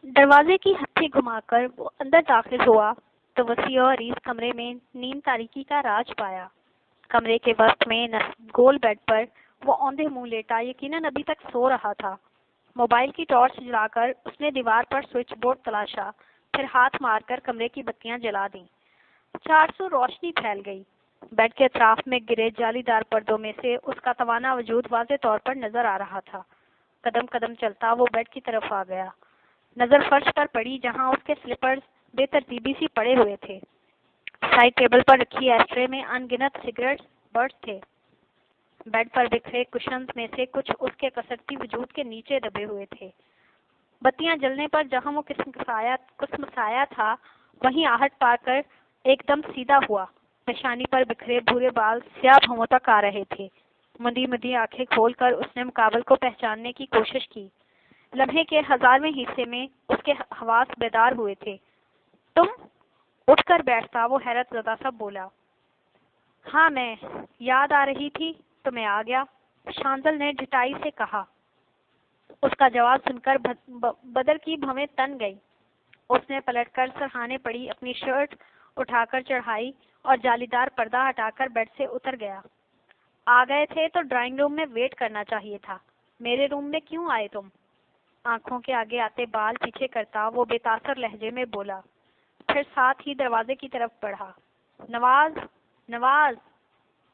دروازے کی ہتھی گھما کر وہ اندر داخل ہوا تو وسیع اور عریض کمرے میں نیم تاریکی کا راج پایا۔ کمرے کے وسط میں گول بیڈ پر وہ اوندھے منہ لیٹا یقیناً ابھی تک سو رہا تھا۔ موبائل کی ٹارچ جلا کر اس نے دیوار پر سوئچ بورڈ تلاشا، پھر ہاتھ مار کر کمرے کی بتیاں جلا دیں۔ چارسو روشنی پھیل گئی۔ بیڈ کے اطراف میں گرے جالی دار پردوں میں سے اس کا توانا وجود واضح طور پر نظر آ رہا تھا۔ قدم قدم چلتا وہ بیڈ کی طرف آ گیا۔ نظر فرش پر پڑی جہاں اس کے سلیپرز بے ترتیبی سی پڑے ہوئے تھے۔ سائڈ ٹیبل پر رکھی ایشٹرے میں ان گنت سگریٹ بٹس تھے۔ بیڈ پر بکھرے کشنز میں سے کچھ اس کے کسرتی وجود کے نیچے دبے ہوئے تھے۔ بتیاں جلنے پر جہاں وہ کسمسایا تھا وہیں آہٹ پا کر ایک دم سیدھا ہوا۔ پیشانی پر بکھرے بھورے بال سیاہ بھووں تک آ رہے تھے۔ مندی مندی آنکھیں کھول کر اس نے مقابل کو پہچاننے کی کوشش کی۔ لمحے کے 1000ویں حصے میں اس کے حواس بیدار ہوئے تھے۔ تم؟ اٹھ کر بیٹھتا وہ حیرت زدہ سا بولا۔ ہاں میں، یاد آ رہی تھی تو میں آ گیا، شانزل نے ڈٹائی سے کہا۔ اس کا جواب سن کر بدر کی بھویں تن گئی۔ اس نے پلٹ کر سرہانے پڑی اپنی شرٹ اٹھا کر چڑھائی اور جالی دار پردہ ہٹا کر بیڈ سے اتر گیا۔ آ گئے تھے تو ڈرائنگ روم میں ویٹ کرنا چاہیے تھا، میرے روم میں کیوں آئے تم؟ آنکھوں کے آگے آتے بال پیچھے کرتا وہ بے تاثر لہجے میں بولا، پھر ساتھ ہی دروازے کی طرف بڑھا۔ نواز، نواز!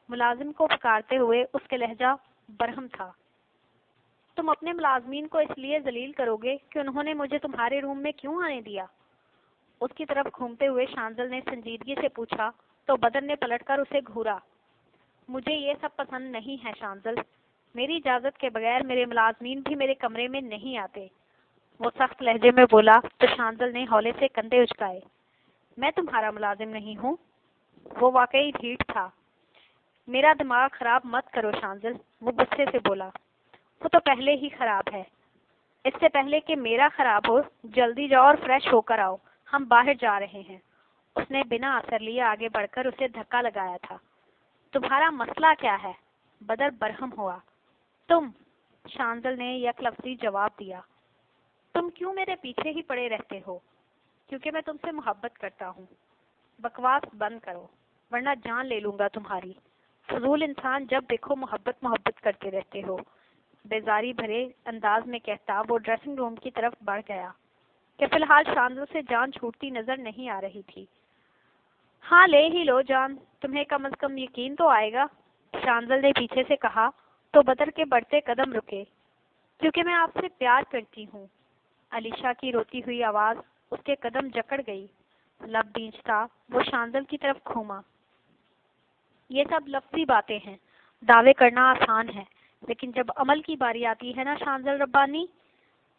ملازم کو پکارتے ہوئے اس کے لہجہ برہم تھا۔ تم اپنے ملازمین کو اس لیے ذلیل کرو گے کہ انہوں نے مجھے تمہارے روم میں کیوں آنے دیا؟ اس کی طرف گھومتے ہوئے شانزل نے سنجیدگی سے پوچھا تو بدر نے پلٹ کر اسے گھورا۔ مجھے یہ سب پسند نہیں ہے شانزل، میری اجازت کے بغیر میرے ملازمین بھی میرے کمرے میں نہیں آتے۔ وہ سخت لہجے میں بولا تو شانزل نے ہولے سے کندھے اچکائے۔ میں تمہارا ملازم نہیں ہوں۔ وہ واقعی ڈھیٹ تھا۔ میرا دماغ خراب مت کرو شانزل، وہ غصے سے بولا۔ وہ تو پہلے ہی خراب ہے، اس سے پہلے کہ میرا خراب ہو جلدی جاؤ اور فریش ہو کر آؤ، ہم باہر جا رہے ہیں۔ اس نے بنا اثر لیے آگے بڑھ کر اسے دھکا لگایا تھا۔ تمہارا مسئلہ کیا ہے؟ بدر برہم ہوا۔ تم، شانزل نے یک لفظی جواب دیا۔ تم کیوں میرے پیچھے ہی پڑے رہتے ہو؟ کیونکہ میں تم سے محبت کرتا ہوں۔ بکواس بند کرو ورنہ جان لے لوں گا تمہاری۔ فضول انسان، جب دیکھو محبت محبت کرتے رہتے ہو، بیزاری بھرے انداز میں کہتا وہ ڈریسنگ روم کی طرف بڑھ گیا کہ فی الحال شانزل سے جان چھوٹتی نظر نہیں آ رہی تھی۔ ہاں لے ہی لو جان، تمہیں کم از کم یقین تو آئے گا، شانزل نے پیچھے سے کہا تو بدر کے بڑھتے قدم رکے۔ کیونکہ میں آپ سے پیار کرتی ہوں، علیشا کی روتی ہوئی آواز اس کے قدم جکڑ گئی۔ لب بینچتا وہ شانزل کی طرف گھوما۔ یہ سب لفظی باتیں ہیں، دعوے کرنا آسان ہے، لیکن جب عمل کی باری آتی ہے نا شانزل ربانی،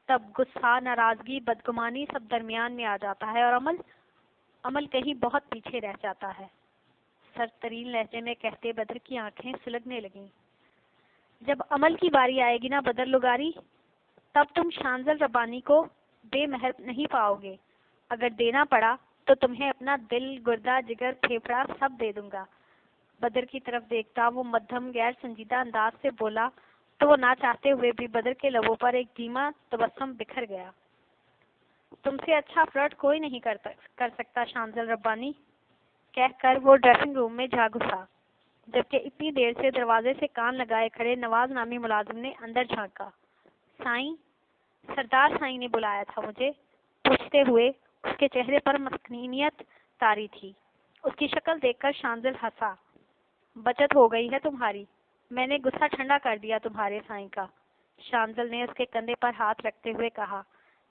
تب غصہ، ناراضگی، بدگمانی سب درمیان میں آ جاتا ہے اور عمل کہیں بہت پیچھے رہ جاتا ہے۔ سر ترین لہجے میں کہتے بدر کی آنکھیں سلگنے لگیں۔ جب عمل کی باری آئے گی نا بدر لگاری، تب تم شانزل ربانی کو بے مہر نہیں پاؤ گے۔ اگر دینا پڑا تو تمہیں اپنا دل، گردہ، جگر، پھیپھڑا سب دے دوں گا۔ بدر کی طرف دیکھتا وہ مدھم غیر سنجیدہ انداز سے بولا تو وہ نہ چاہتے ہوئے بھی بدر کے لبوں پر ایک دھیما تبسم بکھر گیا۔ تم سے اچھا فلرٹ کوئی نہیں کر سکتا شانزل ربانی، کہہ کر وہ ڈریسنگ روم میں جا گھسا، جبکہ اتنی دیر سے دروازے سے کان لگائے کھڑے نواز نامی ملازم نے اندر جھانکا۔ سائیں، سردار سائیں نے بلایا تھا مجھے، پوچھتے ہوئے اس کے چہرے پر مسکینیت طاری تھی۔ اس کی شکل دیکھ کر شانزل ہنسا۔ بچت ہو گئی ہے تمہاری، میں نے غصہ ٹھنڈا کر دیا تمہارے سائیں کا، شانزل نے اس کے کندھے پر ہاتھ رکھتے ہوئے کہا۔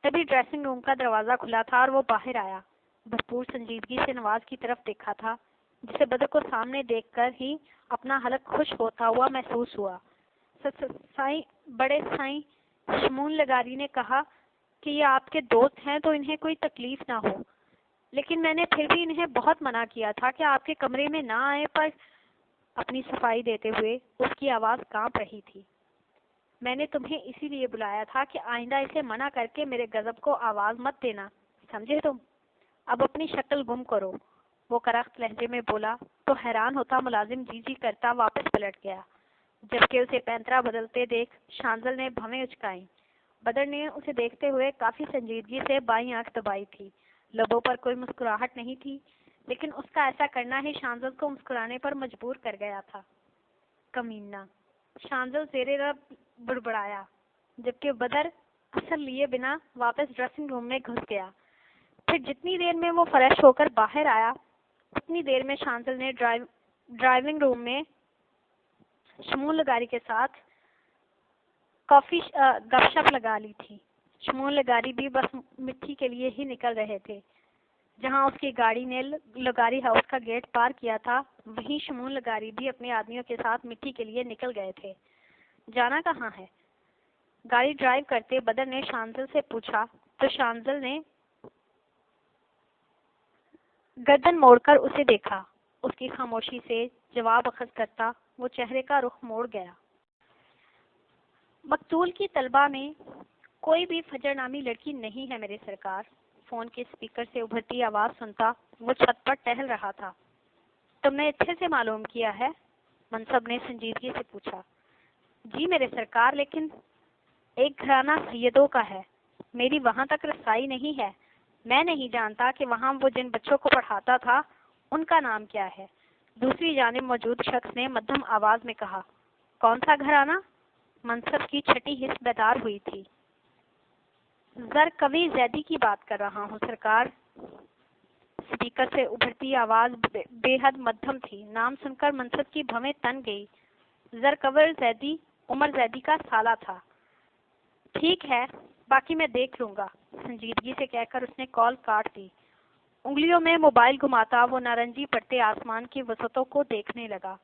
تبھی ڈریسنگ روم کا دروازہ کھلا تھا اور وہ باہر آیا۔ بھرپور سنجیدگی سے نواز کی طرف دیکھا تھا، جسے بدر کو سامنے دیکھ کر ہی اپنا حلق خوش ہوتا ہوا محسوس ہوا۔ سائیں، بڑے سائیں شمون لغاری نے کہا کہ یہ آپ کے دوست ہیں تو انہیں کوئی تکلیف نہ ہو، لیکن میں نے پھر بھی انہیں بہت منع کیا تھا کہ آپ کے کمرے میں نہ آئے، پر اپنی صفائی دیتے ہوئے اس کی آواز کانپ رہی تھی۔ میں نے تمہیں اسی لیے بلایا تھا کہ آئندہ اسے منع کر کے میرے غضب کو آواز مت دینا، سمجھے تم؟ اب اپنی شکل گم کرو، وہ کرخت لہجے میں بولا تو حیران ہوتا ملازم جی جی کرتا واپس پلٹ گیا، جبکہ اسے پینترا بدلتے دیکھ شانزل نے بھویں اچکائیں۔ بدر نے اسے دیکھتے ہوئے کافی سنجیدگی سے بائیں آنکھ دبائی تھی. لبوں پر کوئی مسکراہٹ نہیں تھی، لیکن اس کا ایسا کرنا ہی شانزل کو مسکرانے پر مجبور کر گیا تھا. کمینہ، شانزل زیر رب بڑبڑایا، جبکہ بدر اثر لیے بنا واپس ڈریسنگ روم میں گھس گیا. پھر جتنی دیر میں وہ فریش ہو کر باہر آیا، اتنی دیر میں شانزل نے ڈرائیونگ روم میں شمول لگاری کے ساتھ کافی گپ شپ لگا لی تھی. شمول لگاری بھی بس مٹی کے لیے ہی نکل رہے تھے. جہاں اس کی گاڑی نے لگاری ہاؤس کا گیٹ پار کیا تھا، وہیں شمول لگاری بھی اپنے آدمیوں کے ساتھ مٹی کے لیے نکل گئے تھے. جانا کہاں ہے؟ گاڑی ڈرائیو کرتے بدر نے شانزل سے پوچھا تو شانزل نے گردن موڑ کر اسے دیکھا. اس کی خاموشی سے جواب اخذ کرتا وہ چہرے کا رخ موڑ گیا. مقتول کی طلبہ میں کوئی بھی فجر نامی لڑکی نہیں ہے میرے سرکار. فون کے اسپیکر سے ابھرتی آواز سنتا وہ چھت پر ٹہل رہا تھا. تم نے اچھے سے معلوم کیا ہے؟ منصب نے سنجیدگی سے پوچھا. جی میرے سرکار، لیکن ایک گھرانہ سیدوں کا ہے، میری وہاں تک رسائی نہیں ہے. میں نہیں جانتا کہ وہاں وہ جن بچوں کو پڑھاتا تھا ان کا نام کیا ہے. دوسری جانب موجود شخص نے مدھم آواز میں کہا. کون سا گھرانہ؟ منصب کی چھٹی حس بیدار ہوئی تھی. زرکوی زیدی کی بات کر رہا ہوں سرکار. اسپیکر سے ابھرتی آواز بے حد مدھم تھی. نام سن کر منصب کی بھویں تن گئی. زرکور زیدی عمر زیدی کا سالہ تھا. ٹھیک ہے، باقی میں دیکھ لوں گا، سنجیدگی سے کہہ کر اس نے کال کاٹ دی. انگلیوں میں موبائل گھماتا وہ نارنجی پڑتے آسمان کی وسعتوں کو دیکھنے لگا.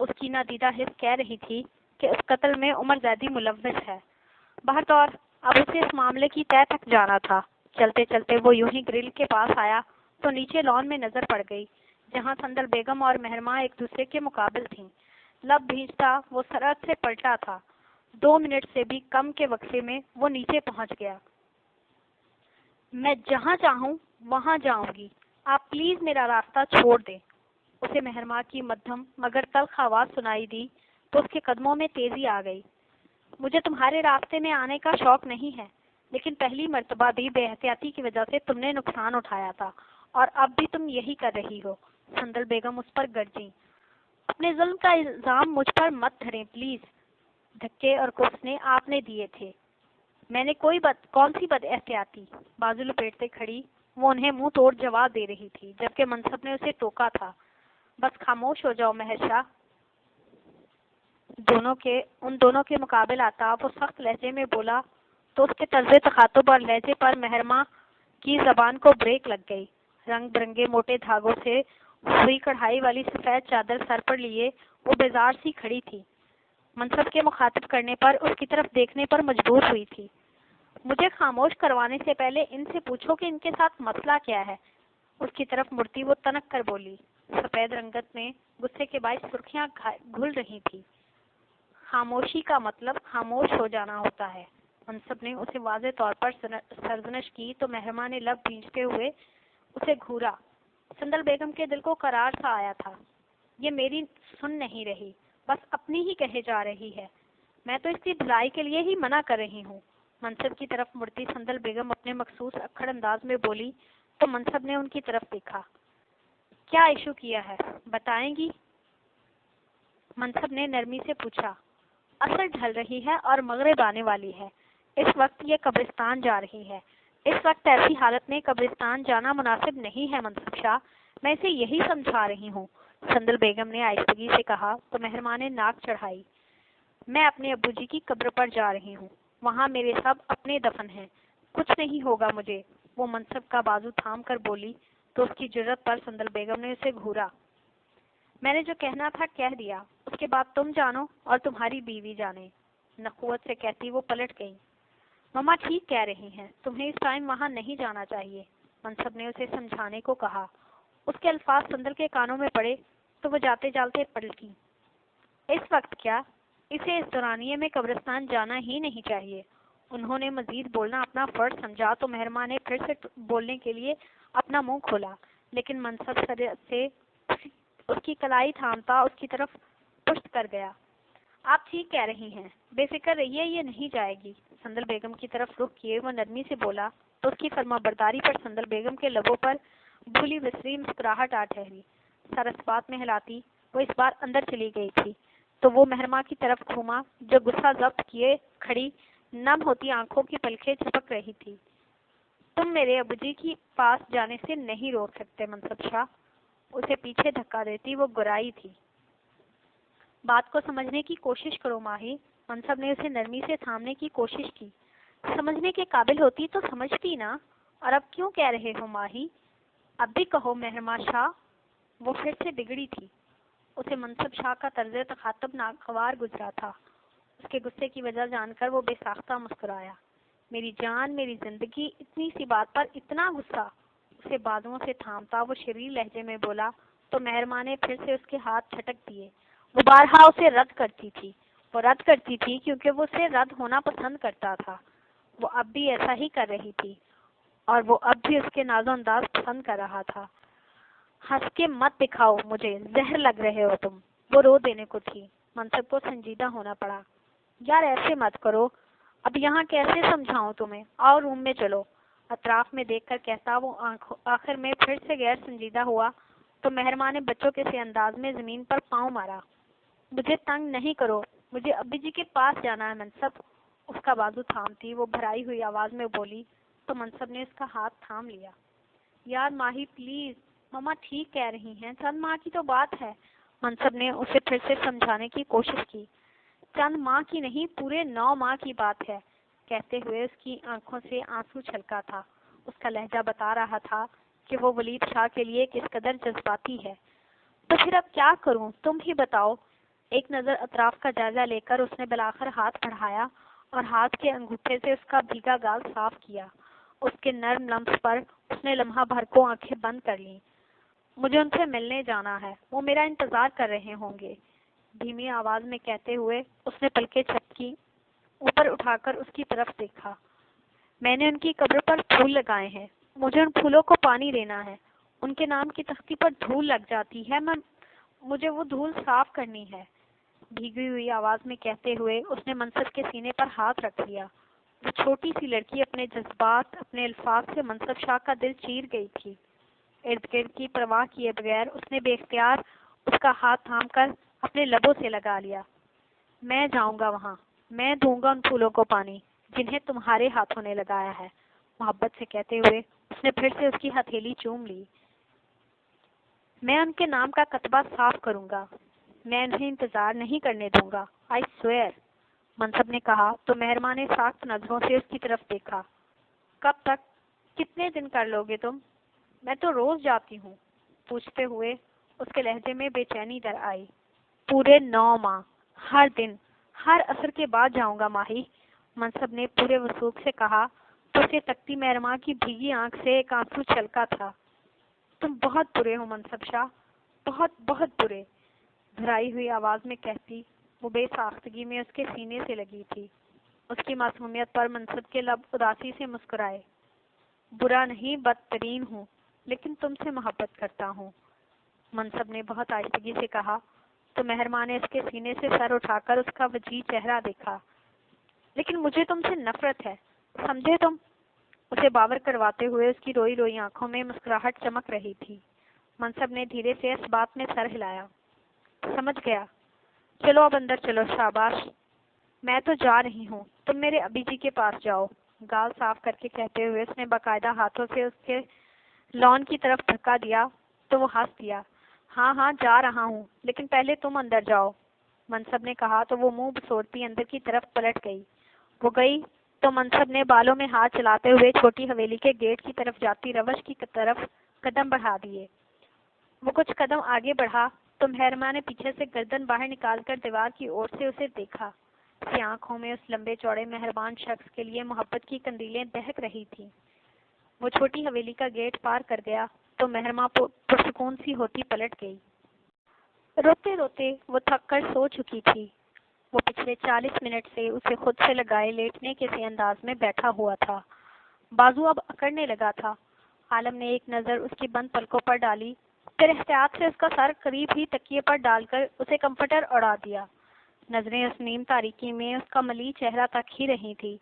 اس کی نادیدہ حس کہہ رہی تھی کہ اس قتل میں عمر زیدی ملوث ہے. بہرطور اب اسے اس معاملے کی تہہ تک جانا تھا. چلتے چلتے وہ یوں ہی گرل کے پاس آیا تو نیچے لان میں نظر پڑ گئی، جہاں سندل بیگم اور مہرماں ایک دوسرے کے مقابل تھیں. لب بھیجتا وہ سرعت سے پلٹا تھا. 2 منٹ سے بھی کم کے وقفے میں وہ نیچے پہنچ گیا. میں جہاں چاہوں وہاں جاؤں گی، آپ پلیز میرا راستہ چھوڑ دیں. اسے مہرماں کی مدھم مگر تلخ آواز سنائی دی تو اس کے قدموں میں تیزی آ گئی. مجھے تمہارے راستے میں آنے کا شوق نہیں ہے، لیکن پہلی مرتبہ بھی بے احتیاطی کی وجہ سے تم نے نقصان اٹھایا تھا اور اب بھی تم یہی کر رہی ہو. سندل بیگم اس پر گرجیں. اپنے ظلم کا الزام مجھ پر مت دھریں پلیز. دھکے اور کوسنے آپ نے دیے تھے، میں نے کون سی بد احتیاطی؟ بازو لپیٹتے کھڑی وہ انہیں منہ توڑ جواب دے رہی تھی، جبکہ منصب نے اسے ٹوکا تھا. بس خاموش ہو جاؤ مہر شاہ. ان دونوں کے مقابل آتا وہ سخت لہجے میں بولا تو اس کے طرز تخاطب اور لہجے پر مہرماں کی زبان کو بریک لگ گئی. رنگ برنگے موٹے دھاگوں سے ہوئی کڑھائی والی سفید چادر سر پر لیے وہ بیزار سی کھڑی تھی. منصب کے مخاطب کرنے پر اس کی طرف دیکھنے پر مجبور ہوئی تھی. مجھے خاموش کروانے سے پہلے ان سے پوچھو کہ ان کے ساتھ مسئلہ کیا ہے. اس کی طرف مڑتی وہ تنک کر بولی. سفید رنگت میں غصے کے باعث سرخیاں گھل رہی تھی. خاموشی کا مطلب خاموش ہو جانا ہوتا ہے. منصب نے اسے واضح طور پر سرزنش کی تو مہرماں نے لب بھینچتے ہوئے اسے گھورا. سندل بیگم کے دل کو قرار سا آیا تھا. یہ میری سن نہیں رہی، بس اپنی ہی کہے جا رہی ہے. میں تو اس کی بھلائی کے لیے ہی منع کر رہی ہوں. منصب کی طرف مڑتی سندل بیگم اپنے مخصوص اکھڑ انداز میں بولی تو منصب نے ان کی طرف دیکھا. کیا ایشو کیا ہے بتائیں گی؟ منصب نے نرمی سے پوچھا. اثر ڈھل رہی ہے اور مغرب آنے والی ہے. اس وقت یہ قبرستان جا رہی ہے. اس وقت ایسی حالت میں قبرستان جانا مناسب نہیں ہے منصب شاہ. میں اسے یہی سمجھا رہی ہوں، سندل بیگم نے آہستگی سے کہا تو مہرماں نے ناک چڑھائی. میں اپنے ابو جی کی قبر پر جا رہی ہوں، وہاں میرے سب اپنے دفن ہیں، کچھ نہیں ہوگا مجھے. وہ منصب کا بازو تھام کر بولی تو اس کی جرت پر سندل بیگم نے اسے گھورا. میں نے جو کہنا تھا کہہ دیا، اس کے بعد تم جانو اور تمہاری بیوی جانے. نخوت سے کہتی وہ پلٹ گئی. مما ٹھیک کہہ رہی ہیں، تمہیں اس ٹائم وہاں نہیں جانا چاہیے. منصب نے اسے سمجھانے کو کہا. اس کے الفاظ سندل کے کانوں میں پڑے تو وہ جاتے جالتے پلٹی. اس وقت کیا؟ اسے اس دورانیے میں قبرستان جانا ہی نہیں چاہیے. انہوں نے مزید بولنا اپنا فرض سمجھا تو مہرماں نے پھر سے بولنے کے لیے اپنا منہ کھولا، لیکن منصب سے اس کی کلائی تھامتا اس کی طرف پشت کر گیا. آپ ٹھیک کہہ رہی ہیں، بے فکر رہیے، یہ نہیں جائے گی. سندل بیگم کی طرف رخ کیے وہ نرمی سے بولا تو اس کی فرما برداری پر سندل بیگم کے لبوں پر بھولی بسری مسکراہٹ آ ٹھہری۔ سر اس بات میں ہلاتی وہ اس بار اندر چلی گئی تھی تو وہ مہرماں کی طرف گھوما جو غصہ ضبط کیے کھڑی نم ہوتی آنکھوں کی پلکیں جھپک رہی تھی۔ تم میرے ابو جی کی پاس جانے سے نہیں روک سکتے منصب شاہ۔ اسے پیچھے دھکا دیتی وہ گرائی تھی۔ بات کو سمجھنے کی کوشش کرو ماہی۔ منصب نے اسے نرمی سے تھامنے کی کوشش کی۔ سمجھنے کے قابل ہوتی تو سمجھتی نا، اور اب کیوں کہہ رہے ہو ماہی؟ اب بھی کہو مہرماں شاہ۔ وہ پھر سے بگڑی تھی۔ اسے منصب شاہ کا طرز تخاطب ناگوار گزرا تھا۔ اس کے غصے کی وجہ جان کر وہ بے ساختہ مسکرایا۔ میری جان، میری زندگی، اتنی سی بات پر اتنا غصہ؟ اسے بازوؤں سے تھامتا وہ شریر لہجے میں بولا تو مہرماں نے پھر سے اس کے ہاتھ جھٹک دیے۔ وہ بارہا اسے رد کرتی تھی۔ وہ رد کرتی تھی کیونکہ وہ اسے رد ہونا پسند کرتا تھا۔ وہ اب بھی ایسا ہی کر رہی تھی اور وہ اب بھی اس کے ناز و انداز پسند کر رہا تھا۔ ہنس کے مت دکھاؤ مجھے، زہر لگ رہے ہو تم۔ وہ رو دینے کو تھی۔ منصب کو سنجیدہ ہونا پڑا۔ یار ایسے مت کرو، اب یہاں کیسے سمجھاؤں تمہیں؟ آؤ روم میں چلو۔ اطراف میں دیکھ کر کہتا وہ آخر میں پھر سے غیر سنجیدہ ہوا تو مہرماں نے بچوں کے سے انداز میں زمین پر پاؤں مارا۔ مجھے تنگ نہیں کرو، مجھے ابی جی کے پاس جانا ہے منصب۔ اس کا بازو تھامتی وہ بھرائی ہوئی آواز میں بولی تو منصب نے اس کا ہاتھ تھام لیا۔ یار ماہی پلیز، ماما ٹھیک کہہ رہی ہیں، چند ماہ کی تو بات ہے۔ منصب نے اسے پھر سے سمجھانے کی کوشش کی۔ چند ماہ کی نہیں، پورے 9 ماہ کی بات ہے، کہتے ہوئے اس کی آنکھوں سے آنسو چھلکا تھا۔ اس کا لہجہ بتا رہا تھا کہ وہ ولید شاہ کے لیے کس قدر جذباتی ہے۔ تو پھر اب کیا کروں، تم ہی بتاؤ۔ ایک نظر اطراف کا جائزہ لے کر اس نے بلاخر ہاتھ بڑھایا اور ہاتھ کے انگوٹھے سے اس کا بھیگا گال صاف کیا۔ اس کے نرم لمس پر اس نے لمحہ بھر کو آنکھیں بند کر لیں۔ مجھے ان سے ملنے جانا ہے، وہ میرا انتظار کر رہے ہوں گے، دھیمی آواز میں کہتے ہوئے اس نے پلکیں جھپکی، اوپر اٹھا کر اس کی طرف دیکھا۔ میں نے ان کی قبر پر پھول لگائے ہیں، مجھے ان پھولوں کو پانی دینا ہے۔ ان کے نام کی تختی پر دھول لگ جاتی ہے، مجھے وہ دھول صاف کرنی ہے، بھیگی ہوئی آواز میں کہتے ہوئے اس نے منصب کے سینے پر ہاتھ رکھ لیا۔ وہ چھوٹی سی لڑکی اپنے جذبات، اپنے الفاظ سے منصب شاہ کا دل چیر گئی تھی۔ ارد گرد کی پرواہ کیے بغیر اس نے بے اختیار اس کا ہاتھ تھام کر اپنے لبوں سے لگا لیا۔ میں جاؤں گا وہاں، میں دوں گا ان پھولوں کو پانی جنہیں تمہارے ہاتھوں نے لگایا ہے، محبت سے کہتے ہوئے اس نے پھر سے اس کی ہتھیلی چوم لی۔ میں ان کے نام کا کتبہ صاف کروں گا، میں انہیں انتظار نہیں کرنے دوں گا، آئی سویئر، منصب نے کہا تو مہرماں نے سخت نظروں سے اس کی طرف دیکھا۔ کب تک، کتنے دن کر لو گے تم؟ میں تو روز جاتی ہوں، پوچھتے ہوئے اس کے لہجے میں بے چینی در آئی۔ پورے 9 ماہ، ہر دن، ہر عصر کے بعد جاؤں گا ماہی، منصب نے پورے وثوق سے کہا تو اسے تکتی مہرماں کی بھیگی آنکھ سے ایک آنسو چھلکا تھا۔ تم بہت برے ہو منصب شاہ، بہت بہت برے، بھرائی ہوئی آواز میں کہتی وہ بے ساختگی میں اس کے سینے سے لگی تھی۔ اس کی معصومیت پر منصب کے لب اداسی سے مسکرائے۔ برا نہیں، بدترین ہوں، لیکن تم سے محبت کرتا ہوں، منصب نے بہت آہستگی سے کہا تو مہرماں نے اس کے سینے سے سر اٹھا کر اس کا وجیح چہرہ دیکھا۔ لیکن مجھے تم سے نفرت ہے، سمجھے تم؟ اسے باور کرواتے ہوئے اس کی روئی روئی آنکھوں میں مسکراہٹ چمک رہی تھی۔ منصب نے دھیرے سے اس بات میں سر ہلایا۔ سمجھ گیا، چلو اب اندر چلو، شاباش، میں تو جا رہی ہوں، تم میرے ابی جی کے پاس جاؤ، گال صاف کر کے کہتے ہوئے اس نے باقاعدہ ہاتھوں سے اس کے لان کی طرف دھکا دیا تو وہ ہنس دیا۔ ہاں ہاں جا رہا ہوں، لیکن پہلے تم اندر جاؤ، منصب نے کہا تو وہ منہ بسوڑتی اندر کی طرف پلٹ گئی۔ وہ گئی تو منصب نے بالوں میں ہاتھ چلاتے ہوئے چھوٹی حویلی کے گیٹ کی طرف جاتی روش کی طرف قدم بڑھا دیے۔ وہ کچھ قدم آگے بڑھا تو مہرماں نے پیچھے سے گردن باہر نکال کر دیوار کی اور سے اسے دیکھا۔ اس کی آنکھوں میں اس لمبے چوڑے مہربان شخص کے لیے محبت کی قندیلیں دہک رہی تھیں۔ وہ چھوٹی حویلی کا گیٹ پار کر گیا تو مہرماں پرسکون سی ہوتی پلٹ گئی۔ روتے روتے وہ تھک کر سو چکی تھی۔ وہ پچھلے 40 منٹ سے اسے خود سے لگائے لیٹنے کے سے انداز میں بیٹھا ہوا تھا۔ بازو اب اکڑنے لگا تھا۔ عالم نے ایک نظر اس کی بند پلکوں پر ڈالی، پھر احتیاط سے اس کا سر قریب ہی تکیے پر ڈال کر اسے کمفرٹر اڑا دیا۔ نظریں اس نیم تاریکی میں اس کا ملیح چہرہ تک ہی رہی تھی۔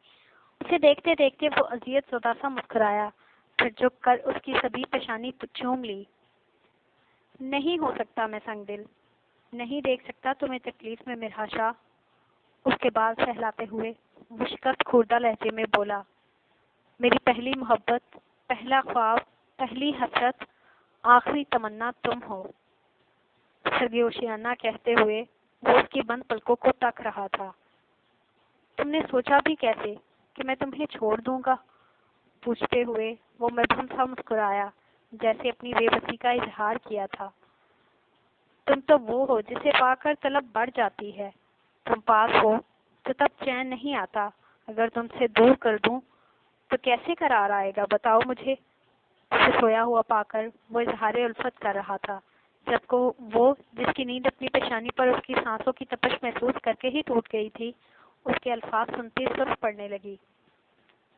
اسے دیکھتے دیکھتے وہ اذیت زدہ سا مسکرایا، پھر جھک کر اس کی سبھی پیشانی چوم لی۔ نہیں ہو سکتا میں سنگ دل، نہیں دیکھ سکتا تمہیں تکلیف میں مرحا شاہ۔ اس کے بال سہلاتے ہوئے وہ شکست خوردہ لہجے میں بولا، میری پہلی محبت، پہلا خواب، پہلی حسرت، آخری تمنا تم ہو۔ سرگوشیانہ کہتے ہوئے وہ اس کی بند پلکوں کو تک رہا تھا۔ تم نے سوچا بھی کیسے کہ میں تمہیں چھوڑ دوں گا؟ پوچھتے ہوئے وہ مدھم سا مسکرایا، جیسے اپنی بے بسی کا اظہار کیا تھا۔ تم تو وہ ہو جسے پا کر طلب بڑھ جاتی ہے، تم پاس ہو تو تب چین نہیں آتا، اگر تم سے دور کر دوں تو کیسے قرار آئے گا بتاؤ مجھے؟ اسے سویا ہوا پا کر وہ اظہار الفت کر رہا تھا، جب کو وہ جس کی نیند اپنی پیشانی پر اس کی سانسوں کی تپش محسوس کر کے ہی ٹوٹ گئی تھی، اس کے الفاظ سنتے سرخ پڑنے لگی۔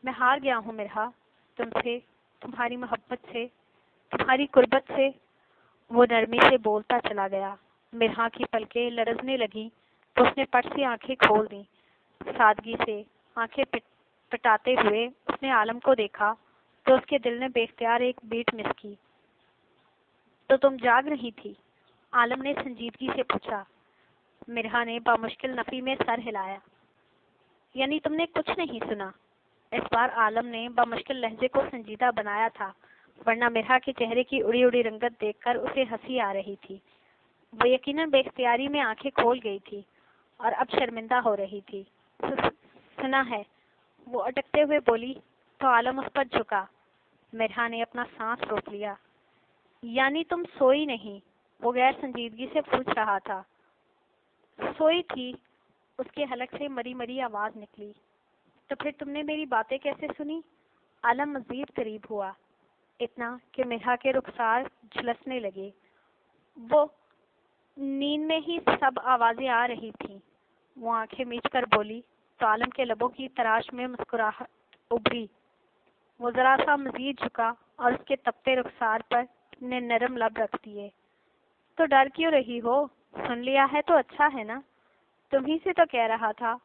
میں ہار گیا ہوں مرحا، تم سے، تمہاری محبت سے، تمہاری قربت سے۔ وہ نرمی سے بولتا چلا گیا۔ مرحا کی پلکیں لرزنے لگیں تو اس نے پٹ سے آنکھیں کھول دیں۔ سادگی سے آنکھیں پٹاتے ہوئے اس نے عالم کو دیکھا تو اس کے دل نے بے اختیار ایک بیٹ مس کی۔ تو تم جاگ رہی تھی؟ عالم نے سنجیدگی سے پوچھا۔ مرحا نے بامشکل نفی میں سر ہلایا۔ یعنی تم نے کچھ نہیں سنا؟ اس بار عالم نے بامشکل لہجے کو سنجیدہ بنایا تھا، ورنہ مرحا کے چہرے کی اڑی اڑی رنگت دیکھ کر اسے ہنسی آ رہی تھی۔ وہ یقیناً بے اختیاری میں آنکھیں کھول گئی تھی اور اب شرمندہ ہو رہی تھی۔ سنا ہے، وہ اٹکتے ہوئے بولی تو عالم اس پر جھکا۔ مرحا نے اپنا سانس روک لیا۔ یعنی تم سوئی نہیں؟ وہ غیر سنجیدگی سے پوچھ رہا تھا۔ سوئی تھی، اس کے حلق سے مری مری آواز نکلی۔ تو پھر تم نے میری باتیں کیسے سنی؟ عالم مزید قریب ہوا، اتنا کہ مرحا کے رخسار جھلسنے لگے۔ وہ نیند میں ہی سب آوازیں آ رہی تھیں۔ وہ آنکھیں میچ کر بولی تو عالم کے لبوں کی تراش میں مسکراہٹ ابھری۔ وہ ذرا سا مزید جھکا اور اس کے تپتے رخسار پر اپنے نرم لب رکھ دیے۔ تو ڈر کیوں رہی ہو؟ سن لیا ہے تو اچھا ہے نا؟ تمہیں سے تو کہہ رہا تھا،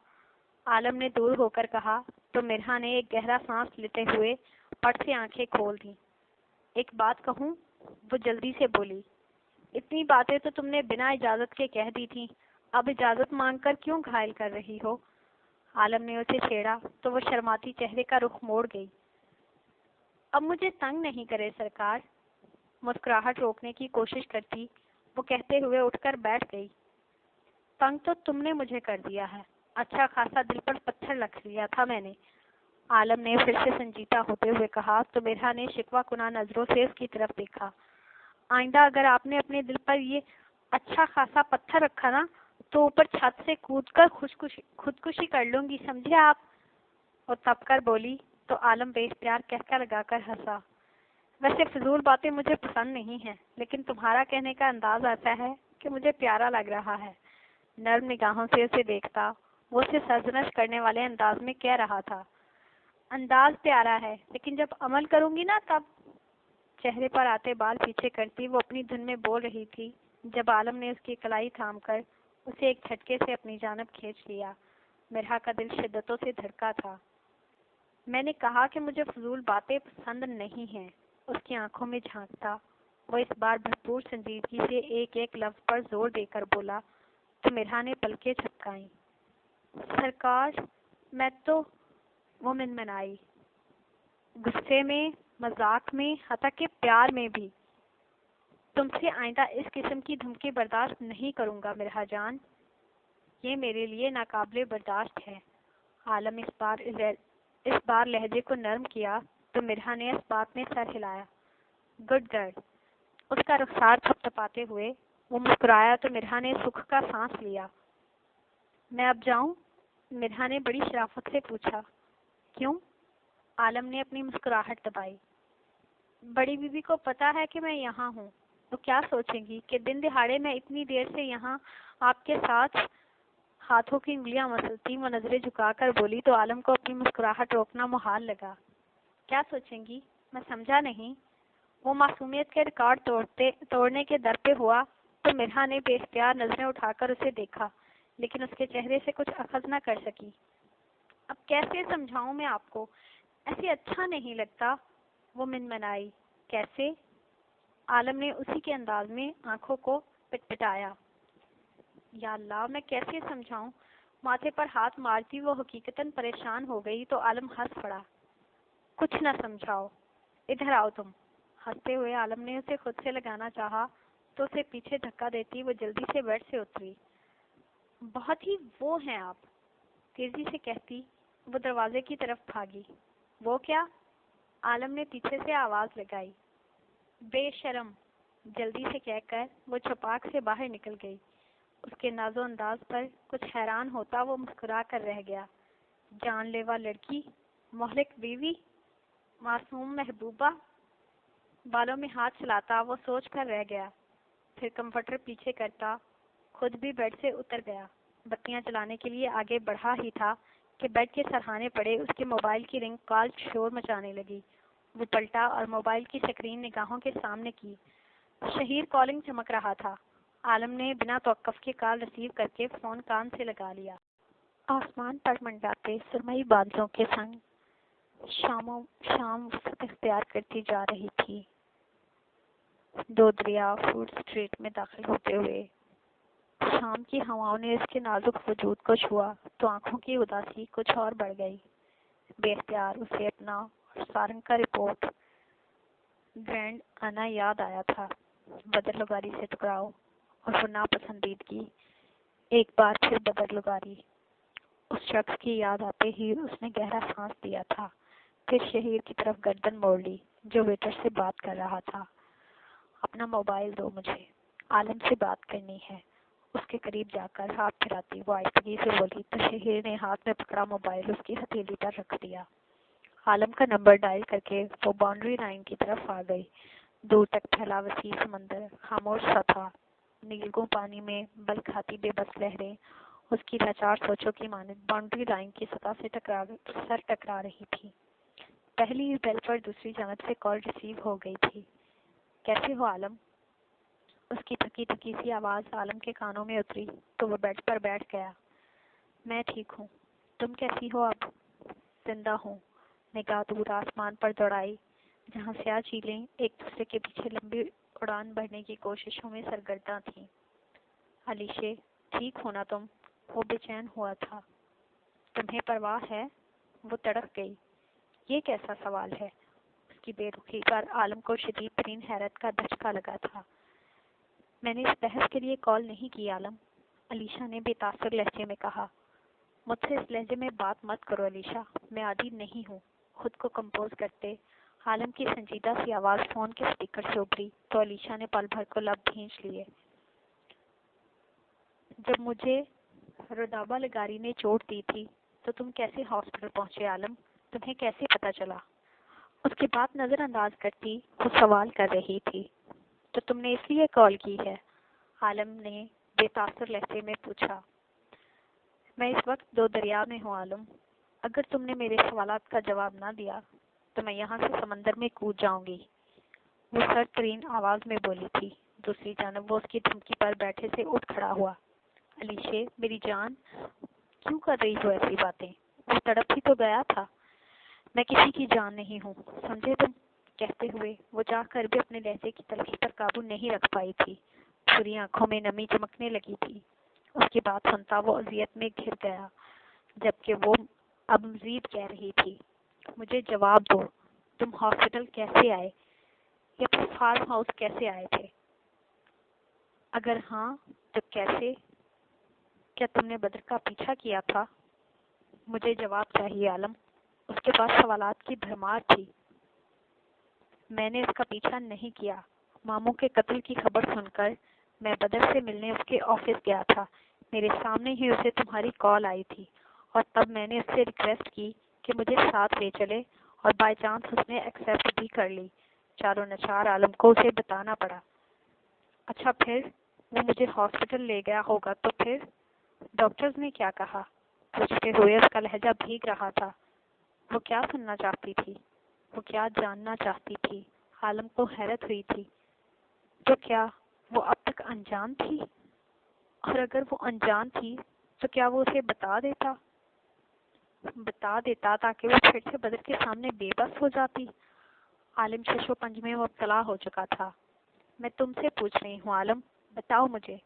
عالم نے دور ہو کر کہا تو مرحا نے ایک گہرا سانس لیتے ہوئے پٹ سے آنکھیں کھول دیں۔ ایک بات کہوں؟ وہ جلدی سے بولی۔ اتنی باتیں تو تم نے بنا اجازت کے کہہ دی تھی، اب اجازت مانگ کر کیوں گھائل کر رہی ہو؟ عالم نے اسے چھیڑا تو وہ شرماتی چہرے کا رخ موڑ گئی۔ اب مجھے تنگ نہیں کرے سرکار، مسکراہٹ روکنے کی کوشش کرتی وہ کہتے ہوئے اٹھ کر بیٹھ گئی۔ تنگ تو تم نے مجھے کر دیا ہے، اچھا خاصا دل پر پتھر رکھ لیا تھا میں نے، عالم نے پھر سے سنجیدہ ہوتے ہوئے کہا تو مرحا نے شکوہ کناں نظروں سے اس کی طرف دیکھا۔ آئندہ اگر آپ نے اپنے دل پر یہ اچھا خاصا پتھر رکھا نا تو اوپر چھت سے کود کر خودکشی کر لوں گی، سمجھے آپ؟ وہ تپ کر بولی تو عالم بے اختیار کہکا لگا کر ہنسا۔ ویسے فضول باتیں مجھے پسند نہیں ہیں، لیکن تمہارا کہنے کا انداز ایسا ہے کہ مجھے پیارا لگ رہا ہے۔ نرم نگاہوں سے اسے دیکھتا وہ اسے سرزنش کرنے والے انداز میں کہہ رہا تھا، انداز پیارا ہے لیکن جب عمل کروں گی نا تب۔ چہرے پر آتے بال پیچھے کرتی وہ اپنی دھن میں بول رہی تھی جب عالم نے اس کی کلائی تھام کر اسے ایک جھٹکے سے اپنی جانب کھینچ لیا۔ مرحا کا دل شدتوں سے دھڑکا تھا۔ میں نے کہا کہ مجھے فضول باتیں پسند نہیں ہیں، اس کی آنکھوں میں جھانکتا وہ اس بار بھرپور سنجیدگی سے ایک ایک لفظ پر زور دے کر بولا تو مرحا نے پلکیں جھپکائیں۔ سرکار میں تو، وہ منمنائی، غصے میں، مذاق میں، حتیٰ کہ پیار میں بھی۔ تم سے آئندہ اس قسم کی دھمکی برداشت نہیں کروں گا مرحا جان، یہ میرے لیے ناقابل برداشت ہے۔ عالم اس بار لہجے کو نرم کیا تو مرحا نے اس بات میں سر ہلایا۔ گڈ گرل، اس کا رخسار تھپتھپاتے ہوئے وہ مسکرایا تو مرحا نے سکھ کا سانس لیا۔ میں اب جاؤں؟ مرحا نے بڑی شرافت سے پوچھا۔ کیوں؟ عالم نے اپنی مسکراہٹ دبائی۔ بڑی بیوی کو پتا ہے کہ میں یہاں ہوں، تو کیا سوچیں گی کہ دن دہاڑے میں اتنی دیر سے یہاں آپ کے ساتھ؟ ہاتھوں کی انگلیاں مسلتی وہ نظریں جھکا کر بولی تو عالم کو اپنی مسکراہٹ روکنا محال لگا۔ کیا سوچیں گی؟ میں سمجھا نہیں۔ وہ معصومیت کے ریکارڈ توڑنے کے در پہ ہوا تو مرحا نے بے اختیار نظریں اٹھا کر اسے دیکھا، لیکن اس کے چہرے سے کچھ اخذ نہ کر سکی۔ اب کیسے سمجھاؤں میں آپ کو، ایسے اچھا نہیں لگتا، وہ منمنائی۔ کیسے؟ عالم نے اسی کے انداز میں آنکھوں کو پٹپٹایا۔ یا اللہ، میں کیسے سمجھاؤں؟ ماتھے پر ہاتھ مارتی وہ حقیقتاً پریشان ہو گئی تو عالم ہنس پڑا۔ کچھ نہ سمجھاؤ، ادھر آؤ تم۔ ہنستے ہوئے عالم نے اسے خود سے لگانا چاہا تو اسے پیچھے دھکا دیتی وہ جلدی سے بیڈ سے اتری۔ بہت ہی وہ ہیں آپ، تیزی سے کہتی وہ دروازے کی طرف بھاگی۔ وہ کیا؟ عالم نے پیچھے سے آواز لگائی۔ بے شرم، جلدی سے کہہ کر وہ چھپاک سے باہر نکل گئی۔ اس کے ناز و انداز پر کچھ حیران ہوتا وہ مسکرا کر رہ گیا۔ جان لیوا لڑکی، مہلک بیوی، معصوم محبوبہ۔ بالوں میں ہاتھ چلاتا وہ سوچ کر رہ گیا، پھر کمفرٹر پیچھے کرتا خود بھی بیڈ سے اتر گیا۔ بتیاں جلانے کے لیے آگے بڑھا ہی تھا کہ بیڈ کے سرہانے پڑے اس کے موبائل کی رنگ کال شور مچانے لگی۔ وہ پلٹا اور موبائل کی سکرین نگاہوں کے سامنے کی۔ شہیر کالنگ چمک رہا تھا۔ عالم نے بنا توقف کے کال ریسیو کر کے فون کان سے لگا لیا۔ آسمان پر منڈلاتے سرمئی بادلوں کے سنگ شام وسعت اختیار کرتی جا رہی تھی۔ دو دریا فوڈ اسٹریٹ میں داخل ہوتے ہوئے شام کی ہواؤں نے اس کے نازک وجود کو چھوا تو آنکھوں کی اداسی کچھ اور بڑھ گئی۔ بے اختیار اسے اپنا اور سارنگ کا رپورٹ گرینڈ آنا یاد آیا تھا۔ بدر لغاری سے ٹکراؤ اور وہ ناپسندیدگی، ایک بار پھر بدر لغاری۔ اس شخص کی یاد آتے ہی اس نے گہرا سانس لیا تھا، پھر شہیر کی طرف گردن موڑ لی جو ویٹر سے بات کر رہا تھا۔ اپنا موبائل دو مجھے، عالم سے بات کرنی ہے۔ اس کے قریب جا کر ہاتھ پھراتی وہ آہستگی سے بولی تو شہیر نے ہاتھ میں پکڑا موبائل اس کی ہتھیلی پر رکھ دیا۔ عالم کا نمبر ڈائل کر کے وہ باؤنڈری لائن کی طرف آ گئی۔ دور تک پھیلا وسیع سمندر خاموش سا تھا۔ نیلگوں پانی میں بل کھاتی بے بس لہریں اس کی لاچار سوچوں کی مانند باؤنڈری لائن کی سطح سے سر ٹکرا رہی تھی۔ پہلی ہی بیل پر دوسری جانب سے کال ریسیو ہو گئی تھی۔ کیسے ہو عالم؟ اس کی تھکی تھکی سی آواز عالم کے کانوں میں اتری تو وہ بیڈ پر بیٹھ گیا۔ میں ٹھیک ہوں، تم کیسی ہو؟ اب زندہ ہوں۔ نگاہ دور آسمان پر دوڑائی جہاں سیاہ چیلیں ایک دوسرے کے پیچھے لمبی اڑان بھرنے کی کوششوں میں سرگرداں تھیں۔ علیشے، ٹھیک ہونا تم؟ وہ بے چین ہوا تھا۔ تمہیں پرواہ ہے؟ وہ تڑپ گئی۔ یہ کیسا سوال ہے؟ اس کی بے رخی پر عالم کو شدید ترین حیرت کا دھچکا لگا تھا۔ میں نے اس بحث کے لیے کال نہیں کی عالم، علیشا نے بے تاثر لہجے میں کہا۔ مجھ سے اس لہجے میں بات مت کرو علیشا، میں عادی نہیں ہوں۔ خود کو کمپوز کرتے عالم کی سنجیدہ سی آواز فون کے اسپیکر سے ابھری تو علیشا نے پل بھر کو لب بھینچ لیے۔ جب مجھے ردابا لغاری نے چوٹ دی تھی تو تم کیسے ہاسپٹل پہنچے عالم؟ تمہیں کیسے پتا چلا؟ اس کی بات نظر انداز کرتی وہ سوال کر رہی تھی۔ تو تم نے اس لیے کال کی ہے؟ عالم نے بے تاثر لہجے میں پوچھا۔ میں اس وقت دو دریا میں ہوں عالم، اگر تم نے میرے سوالات کا جواب نہ دیا تو میں یہاں سے سمندر میں کود جاؤں گی، وہ سرد ترین آواز میں بولی تھی۔ دوسری جانب وہ اس کی دھمکی پر بیٹھے سے اٹھ کھڑا ہوا۔ علیشے میری جان، کیوں کر رہی ہو ایسی باتیں؟ وہ تڑپ ہی تو گیا تھا۔ میں کسی کی جان نہیں ہوں، سمجھے تم؟ کہتے ہوئے وہ چاہ کر بھی اپنے لہجے کی تلخی پر قابو نہیں رکھ پائی تھی۔ پوری آنکھوں میں نمی چمکنے لگی تھی۔ اس کی بات سنتا وہ اذیت میں گھر گیا، جبکہ وہ اب مزید کہہ رہی تھی۔ مجھے جواب دو، تم ہاسپٹل کیسے آئے یا پھر فارم ہاؤس کیسے آئے تھے؟ اگر ہاں تو کیسے؟ کیا تم نے بدر کا پیچھا کیا تھا؟ مجھے جواب چاہیے عالم۔ اس کے پاس سوالات کی بھرمار تھی۔ میں نے اس کا پیچھا نہیں کیا۔ ماموں کے قتل کی خبر سن کر میں بدر سے ملنے اس کے آفس گیا تھا۔ میرے سامنے ہی اسے تمہاری کال آئی تھی اور تب میں نے اس سے ریکویسٹ کی کہ مجھے ساتھ لے چلے اور بائی چانس اس نے ایکسیپٹ بھی کر لی۔ چاروں نچار عالم کو اسے بتانا پڑا۔ اچھا پھر وہ مجھے ہاسپٹل لے گیا ہوگا تو پھر ڈاکٹرز نے کیا کہا؟ پوچھتے ہوئے اس کا لہجہ بھیگ رہا تھا۔ وہ کیا سننا چاہتی تھی؟ وہ کیا جاننا چاہتی تھی؟ عالم کو حیرت ہوئی تھی۔ تو کیا وہ اب تک انجان تھی؟ اور اگر وہ انجان تھی تو کیا وہ اسے بتا دیتا؟ بتا دیتا تاکہ وہ پھر سے بدر کے سامنے بے بس ہو جاتی۔ عالم شش و پنج میں مبتلا ہو چکا تھا۔ میں تم سے پوچھ رہی ہوں عالم، بتاؤ مجھے۔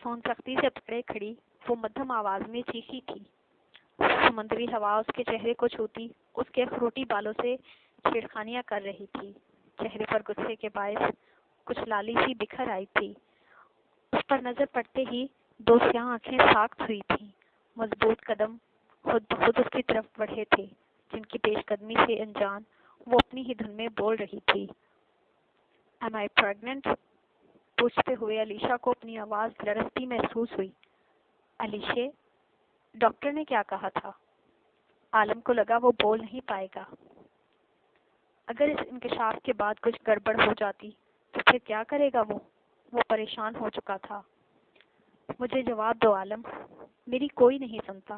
فون سختی سے پکڑے کھڑی وہ مدھم آواز میں چیخی تھی۔ سمندری ہوا اس کے چہرے کو چھوتی اس کے اخروٹی بالوں سے چھیڑخانیاں کر رہی تھی۔ چہرے پر غصے کے باعث کچھ لالی سی بکھر آئی تھی۔ اس پر نظر پڑتے ہی دو سیاہ آنکھیں ساخت ہوئی تھیں۔ مضبوط قدم خود بخود اس کی طرف بڑھے تھے، جن کی پیش قدمی سے انجان وہ اپنی ہی دھن میں بول رہی تھی۔ Am I pregnant؟ پوچھتے ہوئے علیشا کو اپنی آواز لرزتی محسوس ہوئی۔ علیشے، ڈاکٹر نے کیا کہا تھا؟ عالم کو لگا وہ بول نہیں پائے گا۔ اگر اس انکشاف کے بعد کچھ گڑبڑ ہو جاتی تو پھر کیا کرے گا وہ پریشان ہو چکا تھا۔ مجھے جواب دو عالم، میری کوئی نہیں سنتا۔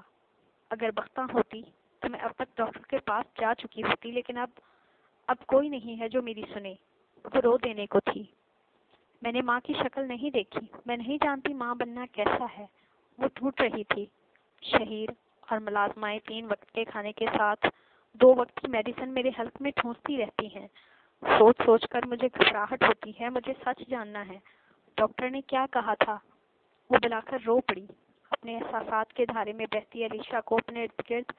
اگر بختہ ہوتی تو میں اب تک ڈاکٹر کے پاس جا چکی ہوتی، لیکن اب کوئی نہیں ہے جو میری سنے۔ وہ رو دینے کو تھی۔ میں نے ماں کی شکل نہیں دیکھی، میں نہیں جانتی ماں بننا کیسا ہے۔ وہ ٹوٹ رہی تھی۔ شہیر اور ملازمائیں 3 وقت کے کھانے کے ساتھ 2 وقت کی میڈیسن میرے حلق میں ٹھونستی رہتی ہیں۔ سوچ سوچ کر مجھے گھبراہٹ ہوتی ہے۔ مجھے سچ جاننا ہے، ڈاکٹر نے کیا کہا تھا؟ وہ بلا کر رو پڑی۔ اپنے احساسات کے دھارے میں بہتی علیشا کو اپنے ارد گرد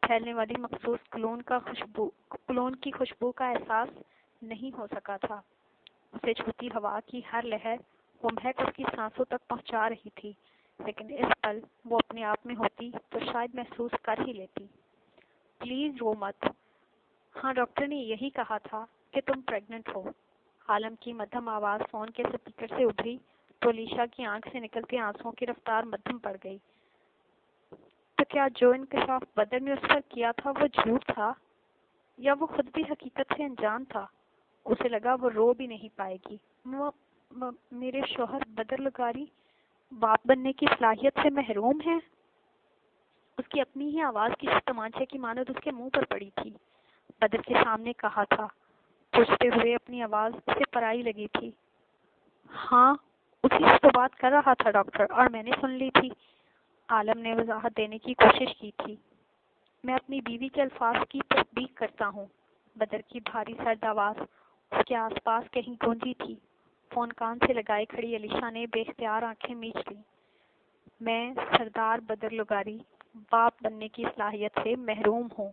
پھیلنے والی مخصوص کلون کی خوشبو کا احساس نہیں ہو سکا تھا۔ اسے چھوتی ہوا کی ہر لہر وہ مہک اس کی سانسوں تک پہنچا رہی تھی، لیکن اس پل وہ اپنے آپ میں ہوتی تو شاید محسوس کر ہی لیتی۔ پلیز رو مت۔ ہاں، ڈاکٹر نے یہی کہا تھا کہ تم پریگننٹ ہو۔ عالم کی مدھم آواز فون کے سپیکر سے ابھری تو علیشا کی آنکھ سے نکلتے آنسوؤں کی رفتار مدھم پڑ گئی۔ تو کیا جو انکشاف بدر نے اس پر کیا تھا وہ جھوٹ تھا، یا وہ خود بھی حقیقت سے انجان تھا؟ اسے لگا وہ رو بھی نہیں پائے گی۔ میرے شوہر بدر لغاری باپ بننے کی صلاحیت سے محروم ہے؟ اس کی اپنی ہی آواز کسی تمانچے کی مانند اس کے منہ پر پڑی تھی۔ بدر کے سامنے کہا تھا، پوچھتے ہوئے اپنی آواز اسے پرائی لگی تھی۔ ہاں، اسی سے تو بات کر رہا تھا ڈاکٹر، اور میں نے سن لی تھی۔ عالم نے وضاحت دینے کی کوشش کی تھی۔ میں اپنی بیوی کے الفاظ کی تصدیق کرتا ہوں۔ بدر کی بھاری سرد آواز اس کے آس پاس کہیں گونجی تھی۔ فون کان سے لگائے کھڑی علیشا نے بے اختیار آنکھیں میچ لیں۔ میں سردار بدر لغاری باپ بننے کی صلاحیت سے محروم ہوں۔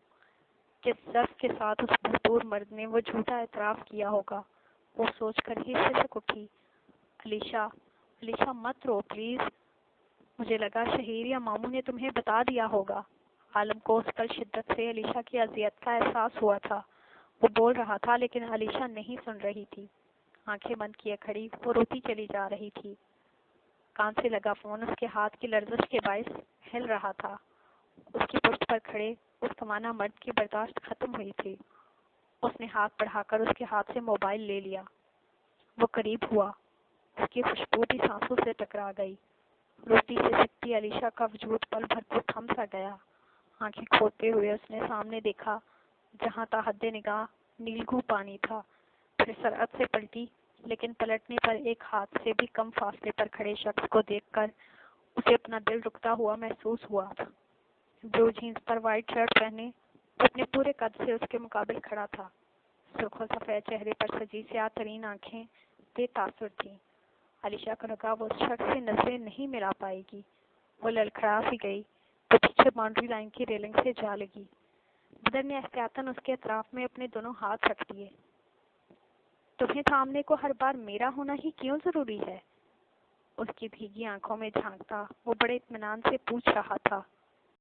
کس ضرف کے ساتھ اس بھرپور مرد نے وہ جھوٹا اعتراف کیا ہوگا، وہ سوچ کر ہی سسک اٹھی۔ علیشا مت رو پلیز۔ مجھے لگا شہیر یا ماموں نے تمہیں بتا دیا ہوگا۔ عالم کو اس پر شدت سے علیشا کی اذیت کا احساس ہوا تھا۔ وہ بول رہا تھا لیکن علیشا نہیں سن رہی تھی۔ آنکھیں بند کیے کھڑی وہ روتی چلی جا رہی تھی۔ کان سے لگا فون اس کے ہاتھ کی لرزش کے باعث ہل رہا تھا۔ اس کی پشت پر کھڑے اس توانا مرد کی برداشت ختم ہوئی تھی۔ اس نے ہاتھ بڑھا کر اس کے ہاتھ سے موبائل لے لیا۔ وہ قریب ہوا۔ اس کی خوشبو بھی سانسوں سے ٹکرا گئی۔ روتی سے سکتی علیشا کا وجود پل بھر کو تھم سا گیا۔ آنکھیں کھولتے ہوئے اس نے سامنے دیکھا، جہاں تا حد نگاہ نیلگوں پانی تھا۔ پھر سرعت سے پلٹی، لیکن پلٹنے پر ایک ہاتھ سے بھی کم فاصلے پر کھڑے شخص کو دیکھ کر اسے اپنا دل رکتا ہوا محسوس ہوا۔ بلو جینز پر وائٹ شرٹ پہنے وہ اپنے پورے قد سے اس کے مقابل کھڑا تھا۔ سرخ و سفید چہرے پر سجی سیاہ ترین آنکھیں بے تاثر تھیں۔ علیشا کو لگا وہ اس شخص سے نظریں نہیں ملا پائے گی۔ وہ لڑکھڑا سی گئی تو پیچھے باؤنڈری لائن کی ریلنگ سے جا لگی۔ بدر نے احتیاطاً اس کے اطراف میں اپنے دونوں ہاتھ رکھ دیے۔ تمہیں تھامنے کو ہر بار میرا ہونا ہی کیوں ضروری ہے؟ اس کی بھیگی آنکھوں میں جھانکتا وہ بڑے اطمینان سے پوچھ رہا تھا۔